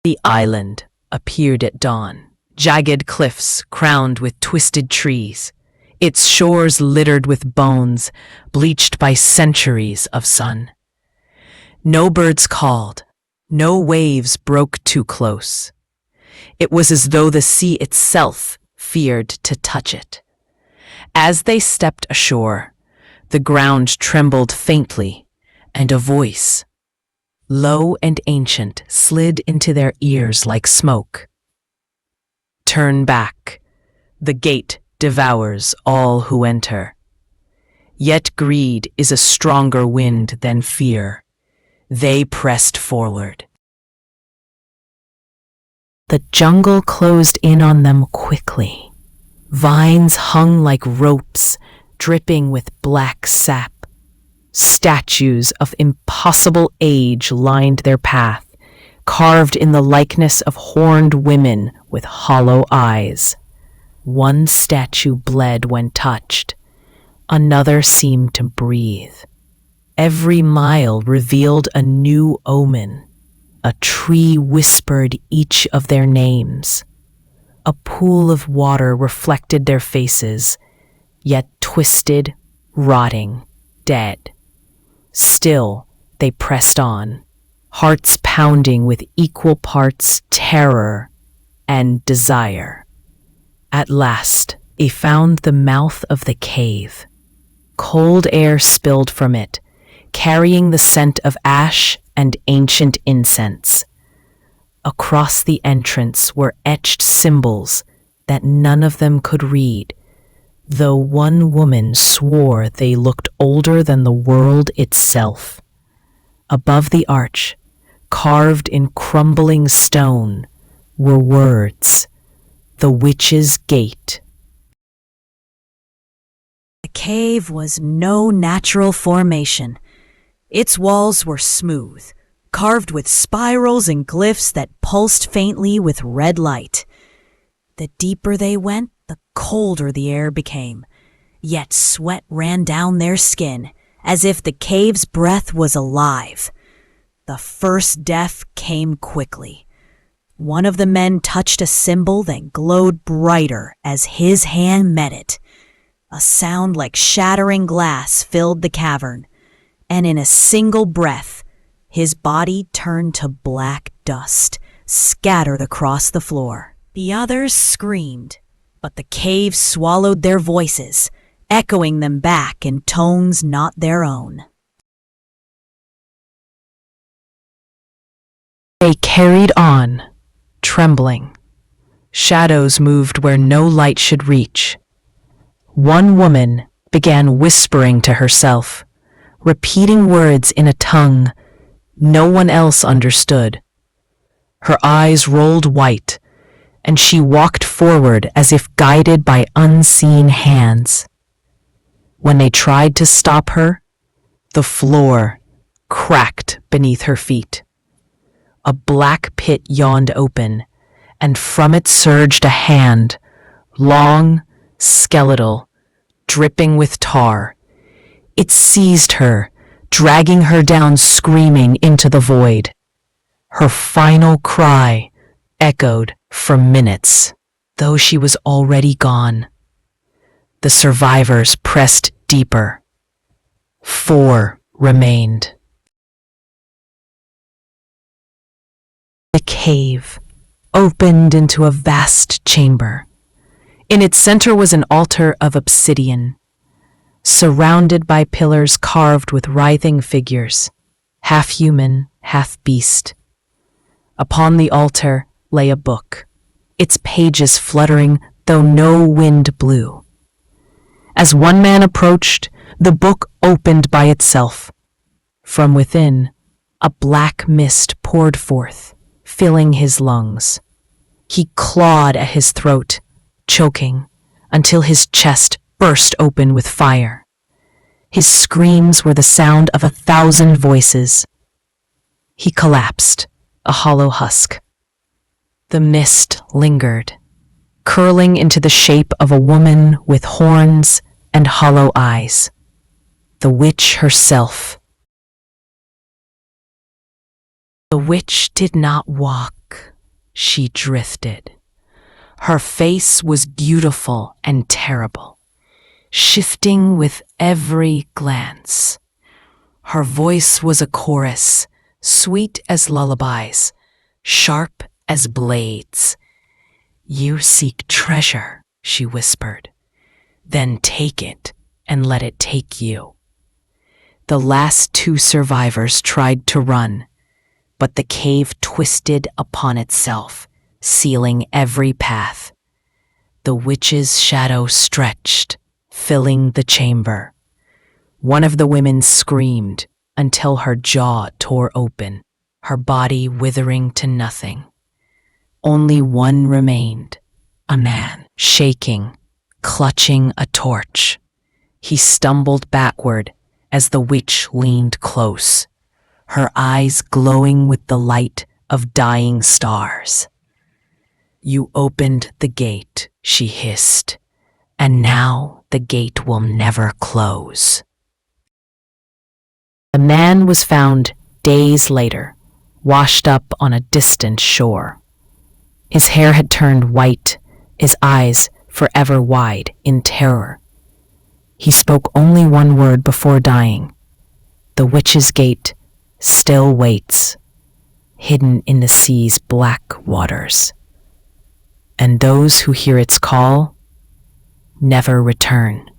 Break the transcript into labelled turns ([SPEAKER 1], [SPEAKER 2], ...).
[SPEAKER 1] The island appeared at dawn, jagged cliffs crowned with twisted trees, its shores littered with bones bleached by centuries of sun. No birds called, no waves broke too close. It was as though the sea itself feared to touch it. As they stepped ashore, the ground trembled faintly, and a voice, low and ancient, slid into their ears like smoke. Turn back. The gate devours all who enter. Yet greed is a stronger wind than fear. They pressed forward. The jungle closed in on them quickly. Vines hung like ropes, dripping with black sap. Statues of impossible age lined their path, carved in the likeness of horned women with hollow eyes. One statue bled when touched. Another seemed to breathe. Every mile revealed a new omen. A tree whispered each of their names. A pool of water reflected their faces, yet twisted, rotting, dead. Still, they pressed on, hearts pounding with equal parts terror and desire. At last, they found the mouth of the cave. Cold air spilled from it, carrying the scent of ash and ancient incense. Across the entrance were etched symbols that none of them could read, though one woman swore they looked older than the world itself. Above the arch, carved in crumbling stone, were words, "The Witch's Gate."
[SPEAKER 2] The cave was no natural formation. Its walls were smooth, carved with spirals and glyphs that pulsed faintly with red light. The deeper they went, the colder the air became, yet sweat ran down their skin as if the cave's breath was alive. The first death came quickly. One of the men touched a symbol that glowed brighter as his hand met it. A sound like shattering glass filled the cavern, and in a single breath, his body turned to black dust, scattered across the floor. The others screamed, but the cave swallowed their voices, echoing them back in tones not their own.
[SPEAKER 1] They carried on, trembling. Shadows moved where no light should reach. One woman began whispering to herself, repeating words in a tongue no one else understood. Her eyes rolled white, and she walked forward as if guided by unseen hands. When they tried to stop her, the floor cracked beneath her feet. A black pit yawned open, and from it surged a hand, long, skeletal, dripping with tar. It seized her, dragging her down screaming into the void. Her final cry echoed for minutes, though she was already gone. The survivors pressed deeper. 4 remained. The cave opened into a vast chamber. In its center was an altar of obsidian, surrounded by pillars carved with writhing figures, half human, half beast. Upon the altar lay a book, its pages fluttering though no wind blew. As one man approached, the book opened by itself. From within, a black mist poured forth, filling his lungs. He clawed at his throat, choking, until his chest burst open with fire. His screams were the sound of 1,000 voices. He collapsed, a hollow husk. The mist lingered, curling into the shape of a woman with horns and hollow eyes. The witch herself. The witch did not walk, she drifted. Her face was beautiful and terrible, shifting with every glance. Her voice was a chorus, sweet as lullabies, sharp as blades. "You seek treasure," she whispered. "Then take it and let it take you." The last two survivors tried to run, but the cave twisted upon itself, sealing every path. The witch's shadow stretched, filling the chamber. One of the women screamed until her jaw tore open, her body withering to nothing. Only one remained, a man, shaking, clutching a torch. He stumbled backward as the witch leaned close, her eyes glowing with the light of dying stars. "You opened the gate," she hissed, "and now the gate will never close." The man was found days later, washed up on a distant shore. His hair had turned white, his eyes forever wide in terror. He spoke only one word before dying. The witch's gate still waits, hidden in the sea's black waters. And those who hear its call never return.